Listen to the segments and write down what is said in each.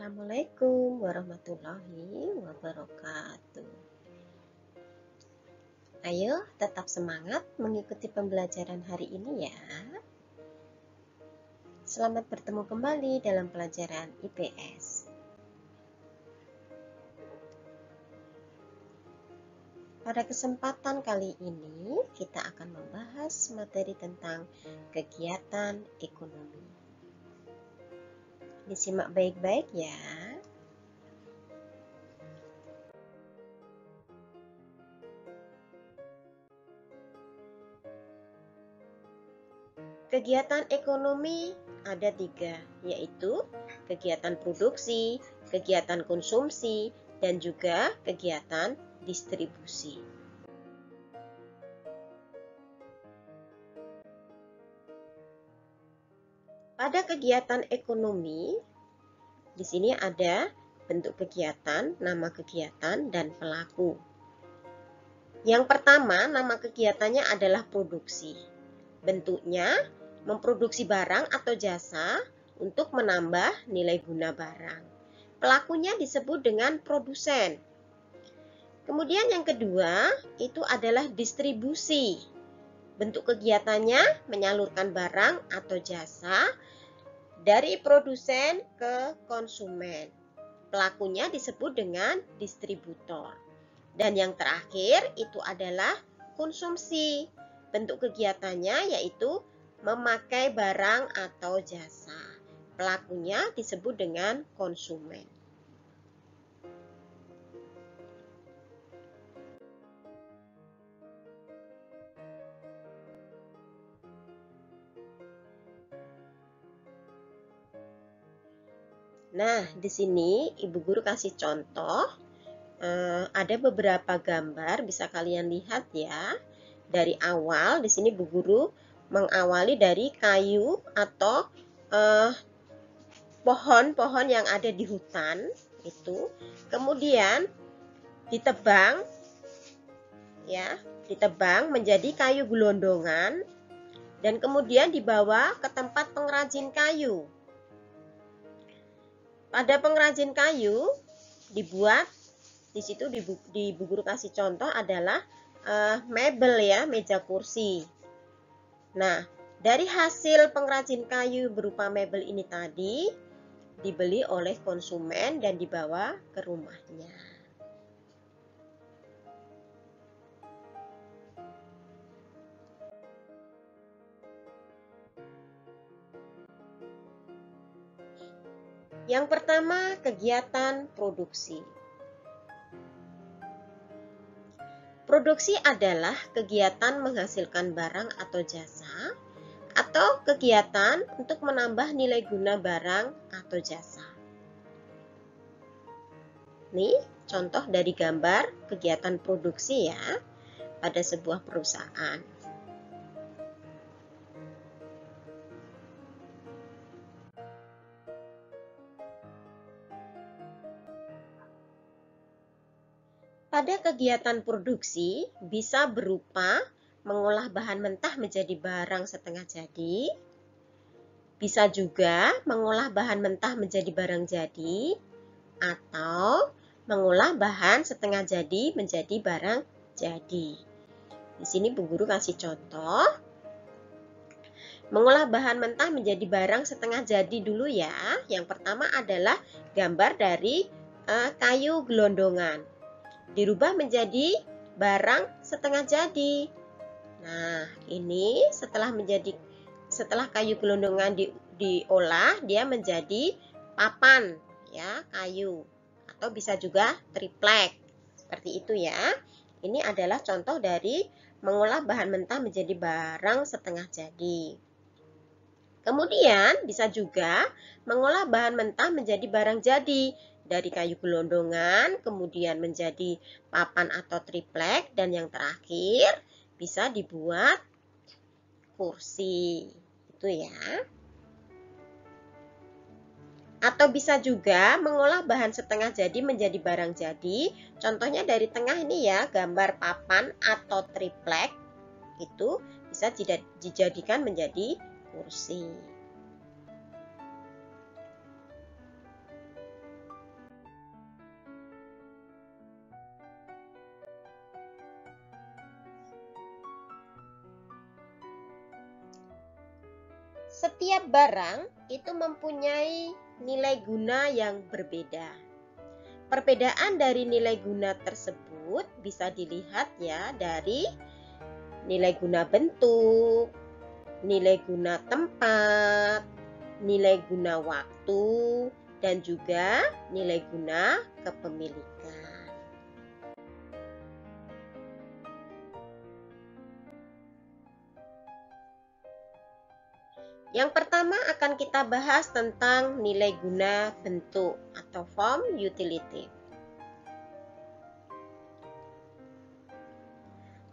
Assalamualaikum warahmatullahi wabarakatuh. Ayo tetap semangat mengikuti pembelajaran hari ini ya. Selamat bertemu kembali dalam pelajaran IPS. Pada kesempatan kali ini kita akan membahas materi tentang kegiatan ekonomi. Disimak baik-baik ya. Kegiatan ekonomi ada 3, yaitu kegiatan produksi, kegiatan konsumsi, dan juga kegiatan distribusi. Pada kegiatan ekonomi, di sini ada bentuk kegiatan, nama kegiatan, dan pelaku. Yang pertama, nama kegiatannya adalah produksi. Bentuknya memproduksi barang atau jasa untuk menambah nilai guna barang. Pelakunya disebut dengan produsen. Kemudian yang kedua, itu adalah distribusi. Bentuk kegiatannya menyalurkan barang atau jasa dari produsen ke konsumen. Pelakunya disebut dengan distributor. Dan yang terakhir itu adalah konsumsi. Bentuk kegiatannya yaitu memakai barang atau jasa. Pelakunya disebut dengan konsumen. Nah, di sini Ibu Guru kasih contoh. Ada beberapa gambar, bisa kalian lihat ya. Dari awal, di sini Bu Guru mengawali dari kayu atau pohon-pohon yang ada di hutan itu. Kemudian ditebang, ya, ditebang menjadi kayu gelondongan dan kemudian dibawa ke tempat pengrajin kayu. Pada pengrajin kayu dibuat di situ di Bu Guru kasih contoh adalah mebel ya, meja kursi. Nah, dari hasil pengrajin kayu berupa mebel ini tadi dibeli oleh konsumen dan dibawa ke rumahnya. Yang pertama, kegiatan produksi. Produksi adalah kegiatan menghasilkan barang atau jasa atau kegiatan untuk menambah nilai guna barang atau jasa. Nih, contoh dari gambar kegiatan produksi ya pada sebuah perusahaan. Pada kegiatan produksi bisa berupa mengolah bahan mentah menjadi barang setengah jadi, bisa juga mengolah bahan mentah menjadi barang jadi, atau mengolah bahan setengah jadi menjadi barang jadi. Di sini Bu Guru kasih contoh. Mengolah bahan mentah menjadi barang setengah jadi dulu ya. Yang pertama adalah gambar dari kayu gelondongan. Dirubah menjadi barang setengah jadi. Nah, ini setelah kayu gelondongan diolah, dia menjadi papan ya, kayu, atau bisa juga triplek. Seperti itu ya. Ini adalah contoh dari mengolah bahan mentah menjadi barang setengah jadi. Kemudian bisa juga mengolah bahan mentah menjadi barang jadi. Dari kayu gelondongan, kemudian menjadi papan atau triplek, dan yang terakhir bisa dibuat kursi. Itu ya. Atau bisa juga mengolah bahan setengah jadi menjadi barang jadi. Contohnya dari tengah ini ya, gambar papan atau triplek. Itu bisa dijadikan menjadi kursi. Setiap barang itu mempunyai nilai guna yang berbeda. Perbedaan dari nilai guna tersebut bisa dilihat ya dari nilai guna bentuk, nilai guna tempat, nilai guna waktu, dan juga nilai guna kepemilikan. Yang pertama akan kita bahas tentang nilai guna bentuk atau form utility.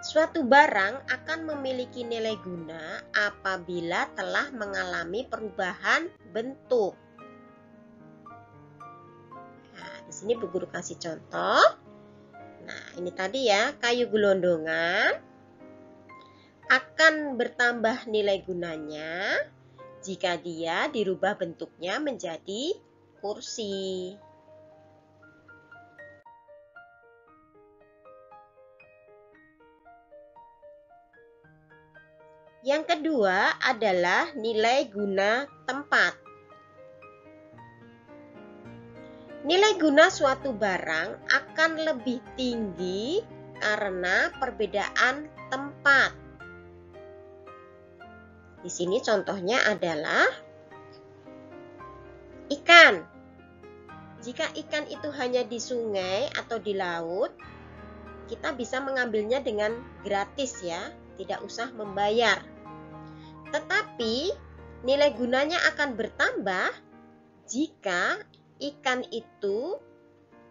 Suatu barang akan memiliki nilai guna apabila telah mengalami perubahan bentuk. Nah, di sini Bu Guru kasih contoh. Nah, ini tadi ya, kayu gelondongan akan bertambah nilai gunanya jika dia dirubah bentuknya menjadi kursi. Yang kedua adalah nilai guna tempat. Nilai guna suatu barang akan lebih tinggi karena perbedaan tempat. Di sini contohnya adalah ikan. Jika ikan itu hanya di sungai atau di laut, kita bisa mengambilnya dengan gratis ya, tidak usah membayar. Tetapi nilai gunanya akan bertambah jika ikan itu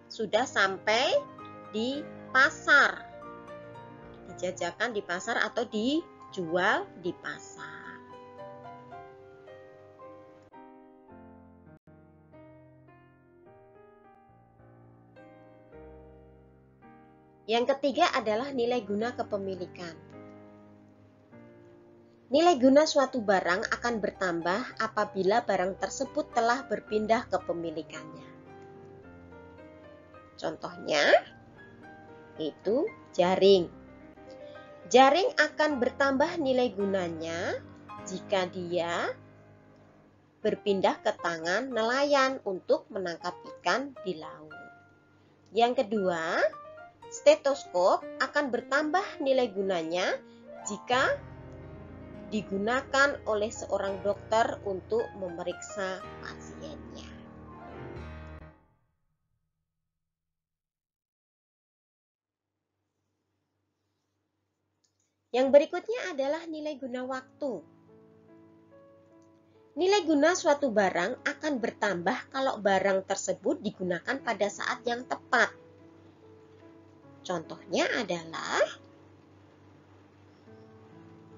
sudah sampai di pasar, dijajakan di pasar atau dijual di pasar. Yang ketiga adalah nilai guna kepemilikan. Nilai guna suatu barang akan bertambah apabila barang tersebut telah berpindah kepemilikannya. Contohnya, itu jaring. Jaring akan bertambah nilai gunanya jika dia berpindah ke tangan nelayan untuk menangkap ikan di laut. Yang kedua, stetoskop akan bertambah nilai gunanya jika digunakan oleh seorang dokter untuk memeriksa pasiennya. Yang berikutnya adalah nilai guna waktu. Nilai guna suatu barang akan bertambah kalau barang tersebut digunakan pada saat yang tepat. Contohnya adalah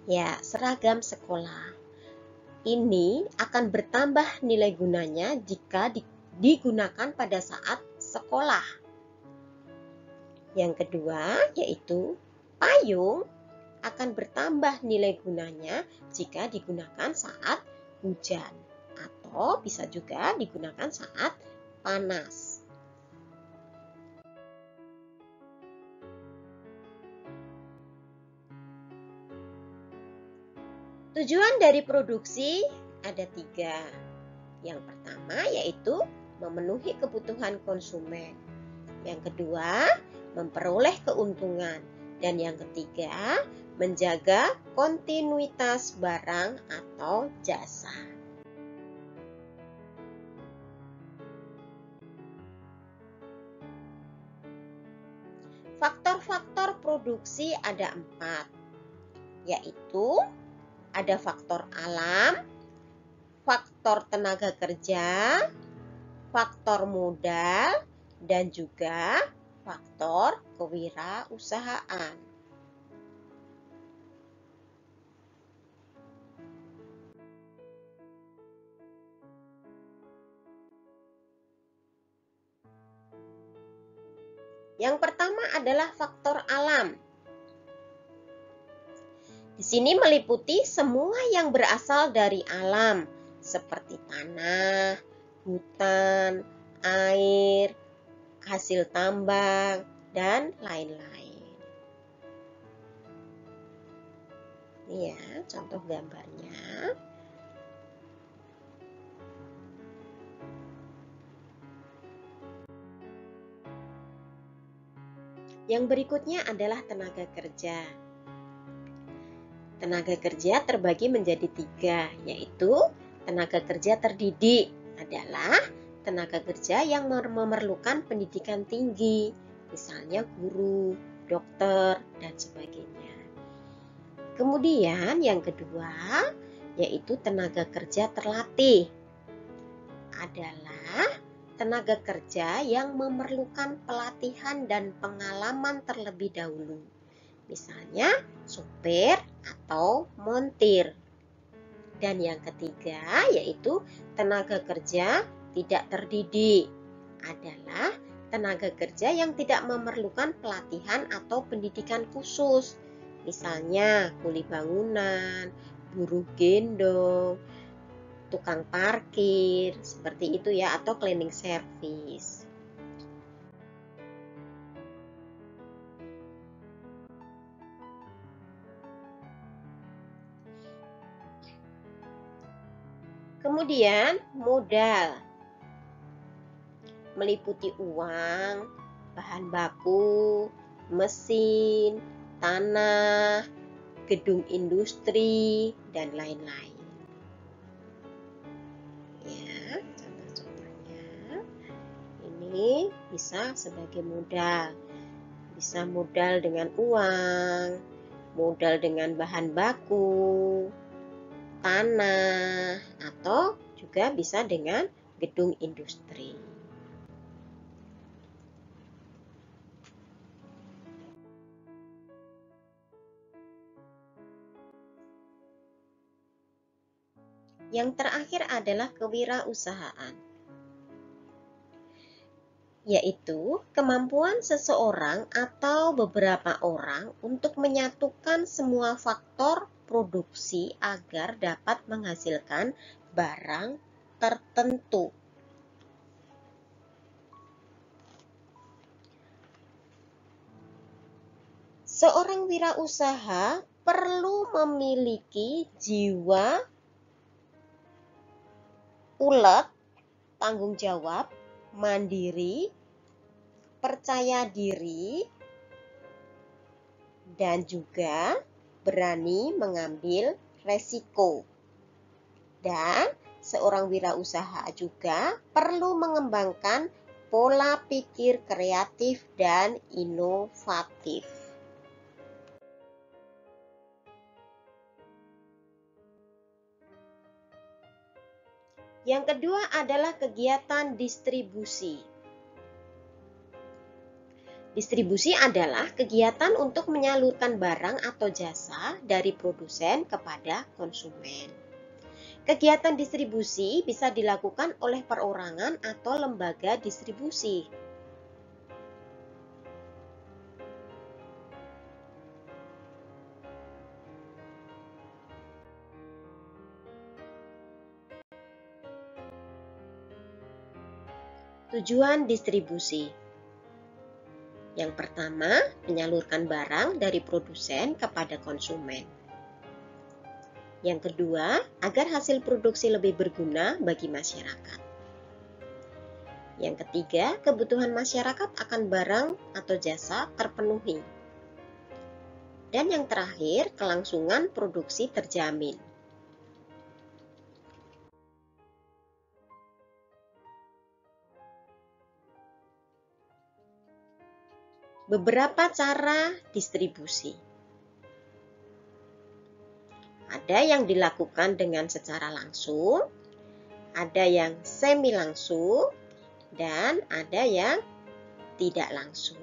ya, seragam sekolah. Ini akan bertambah nilai gunanya jika digunakan pada saat sekolah. Yang kedua yaitu payung akan bertambah nilai gunanya jika digunakan saat hujan atau bisa juga digunakan saat panas. Tujuan dari produksi ada 3. Yang pertama yaitu memenuhi kebutuhan konsumen. Yang kedua, memperoleh keuntungan. Dan yang ketiga, menjaga kontinuitas barang atau jasa. Faktor-faktor produksi ada 4, yaitu ada faktor alam, faktor tenaga kerja, faktor modal, dan juga faktor kewirausahaan. Yang pertama adalah faktor alam. Di sini meliputi semua yang berasal dari alam, seperti tanah, hutan, air, hasil tambang, dan lain-lain. Ini ya, contoh gambarnya. Yang berikutnya adalah tenaga kerja. Tenaga kerja terbagi menjadi 3, yaitu tenaga kerja terdidik adalah tenaga kerja yang memerlukan pendidikan tinggi, misalnya guru, dokter, dan sebagainya. Kemudian yang kedua, yaitu tenaga kerja terlatih adalah tenaga kerja yang memerlukan pelatihan dan pengalaman terlebih dahulu. Misalnya sopir atau montir. Dan yang ketiga yaitu tenaga kerja tidak terdidik adalah tenaga kerja yang tidak memerlukan pelatihan atau pendidikan khusus. Misalnya kuli bangunan, buruh gendong, tukang parkir, seperti itu ya, atau cleaning service. Kemudian modal meliputi uang, bahan baku, mesin, tanah, gedung industri, dan lain-lain. Ya, contoh-contohnya ini bisa sebagai modal. Bisa modal dengan uang, modal dengan bahan baku, tanah, atau juga bisa dengan gedung industri. Yang terakhir adalah kewirausahaan, yaitu kemampuan seseorang atau beberapa orang untuk menyatukan semua faktor produksi agar dapat menghasilkan barang tertentu. Seorang wirausaha perlu memiliki jiwa ulet, tanggung jawab, mandiri, percaya diri, dan juga berani mengambil resiko. Dan seorang wirausaha juga perlu mengembangkan pola pikir kreatif dan inovatif. Yang kedua adalah kegiatan distribusi. Distribusi adalah kegiatan untuk menyalurkan barang atau jasa dari produsen kepada konsumen. Kegiatan distribusi bisa dilakukan oleh perorangan atau lembaga distribusi. Tujuan distribusi. Yang pertama, menyalurkan barang dari produsen kepada konsumen. Yang kedua, agar hasil produksi lebih berguna bagi masyarakat. Yang ketiga, kebutuhan masyarakat akan barang atau jasa terpenuhi. Dan yang terakhir, kelangsungan produksi terjamin. Beberapa cara distribusi. Ada yang dilakukan dengan secara langsung, ada yang semi langsung, dan ada yang tidak langsung.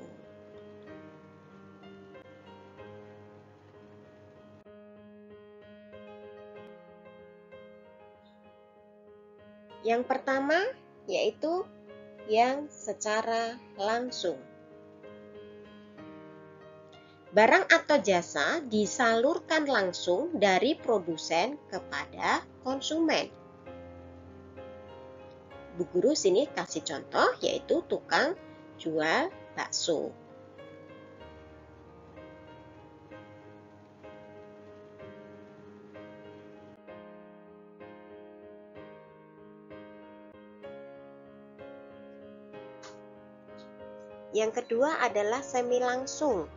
Yang pertama yaitu yang secara langsung. Barang atau jasa disalurkan langsung dari produsen kepada konsumen. Bu Guru sini kasih contoh yaitu tukang jual bakso. Yang kedua adalah semi langsung,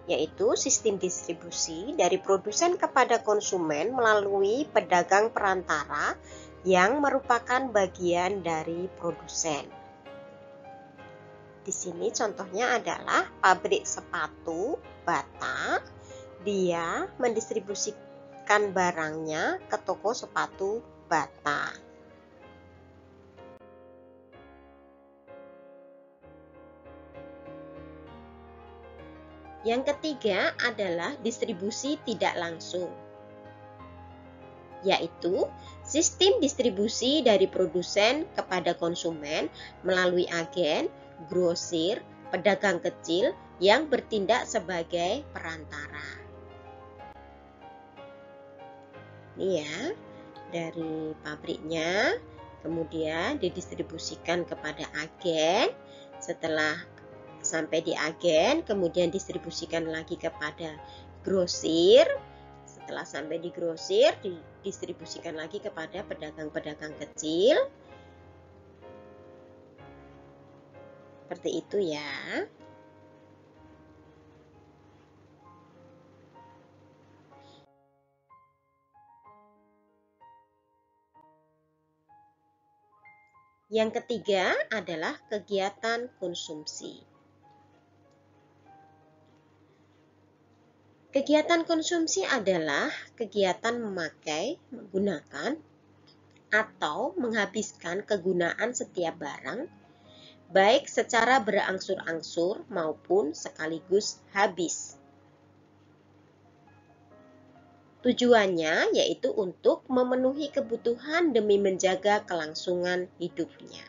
yaitu sistem distribusi dari produsen kepada konsumen melalui pedagang perantara yang merupakan bagian dari produsen. Di sini contohnya adalah pabrik sepatu Bata. Dia mendistribusikan barangnya ke toko sepatu Bata. Yang ketiga adalah distribusi tidak langsung, yaitu sistem distribusi dari produsen kepada konsumen melalui agen, grosir, pedagang kecil yang bertindak sebagai perantara. Ini ya, dari pabriknya, kemudian didistribusikan kepada agen. Setelah sampai di agen, kemudian distribusikan lagi kepada grosir. Setelah sampai di grosir, didistribusikan lagi kepada pedagang-pedagang kecil. Seperti itu ya. Yang ketiga adalah kegiatan konsumsi. Kegiatan konsumsi adalah kegiatan memakai, menggunakan, atau menghabiskan kegunaan setiap barang, baik secara berangsur-angsur maupun sekaligus habis. Tujuannya yaitu untuk memenuhi kebutuhan demi menjaga kelangsungan hidupnya.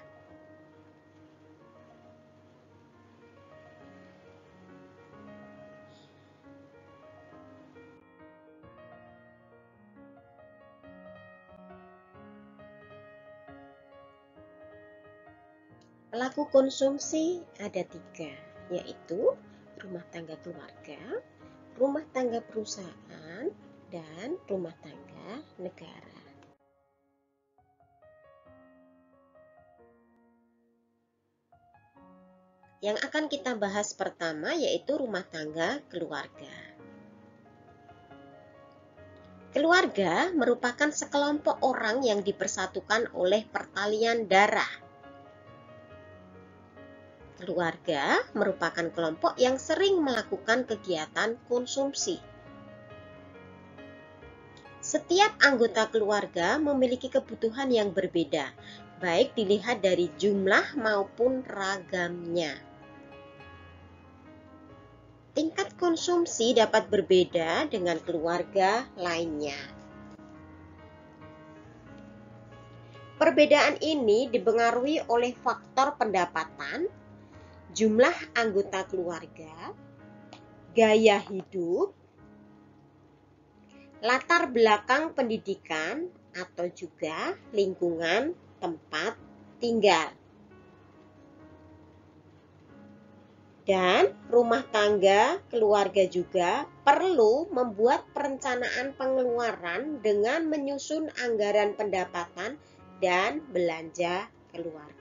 Pelaku konsumsi ada 3, yaitu rumah tangga keluarga, rumah tangga perusahaan, dan rumah tangga negara. Yang akan kita bahas pertama yaitu rumah tangga keluarga. Keluarga merupakan sekelompok orang yang dipersatukan oleh pertalian darah. Keluarga merupakan kelompok yang sering melakukan kegiatan konsumsi. Setiap anggota keluarga memiliki kebutuhan yang berbeda, baik dilihat dari jumlah maupun ragamnya. Tingkat konsumsi dapat berbeda dengan keluarga lainnya. Perbedaan ini dipengaruhi oleh faktor pendapatan, jumlah anggota keluarga, gaya hidup, latar belakang pendidikan, atau juga lingkungan tempat tinggal. Dan rumah tangga keluarga juga perlu membuat perencanaan pengeluaran dengan menyusun anggaran pendapatan dan belanja keluarga.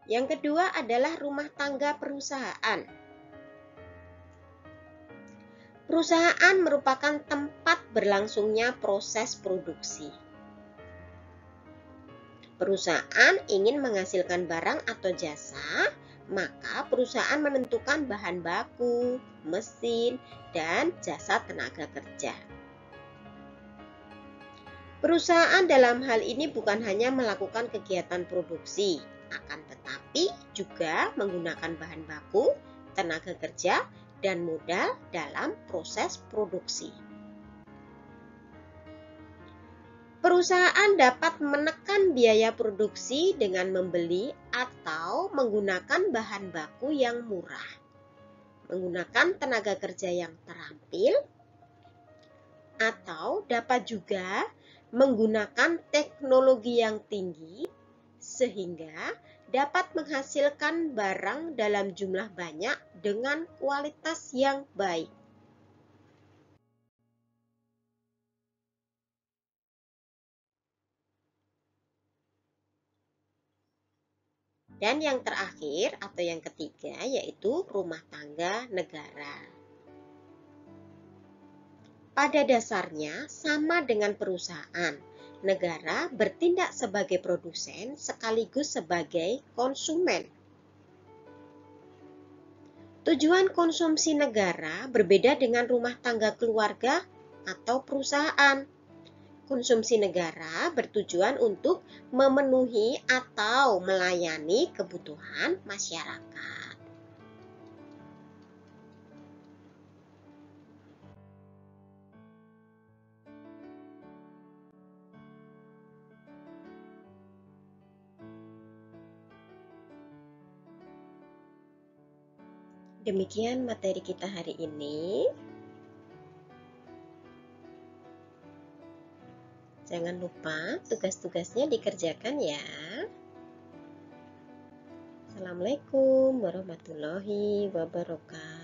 Yang kedua adalah rumah tangga perusahaan. Perusahaan merupakan tempat berlangsungnya proses produksi. Perusahaan ingin menghasilkan barang atau jasa, maka perusahaan menentukan bahan baku, mesin, dan jasa tenaga kerja. Perusahaan dalam hal ini bukan hanya melakukan kegiatan produksi, akan tetapi juga menggunakan bahan baku, tenaga kerja, dan modal dalam proses produksi. Perusahaan dapat menekan biaya produksi dengan membeli atau menggunakan bahan baku yang murah, menggunakan tenaga kerja yang terampil, atau dapat juga menggunakan teknologi yang tinggi sehingga dapat menghasilkan barang dalam jumlah banyak dengan kualitas yang baik. Dan yang terakhir atau yang ketiga yaitu rumah tangga negara. Pada dasarnya sama dengan perusahaan, negara bertindak sebagai produsen sekaligus sebagai konsumen. Tujuan konsumsi negara berbeda dengan rumah tangga keluarga atau perusahaan. Konsumsi negara bertujuan untuk memenuhi atau melayani kebutuhan masyarakat. Demikian materi kita hari ini. Jangan lupa tugas-tugasnya dikerjakan ya. Assalamualaikum warahmatullahi wabarakatuh.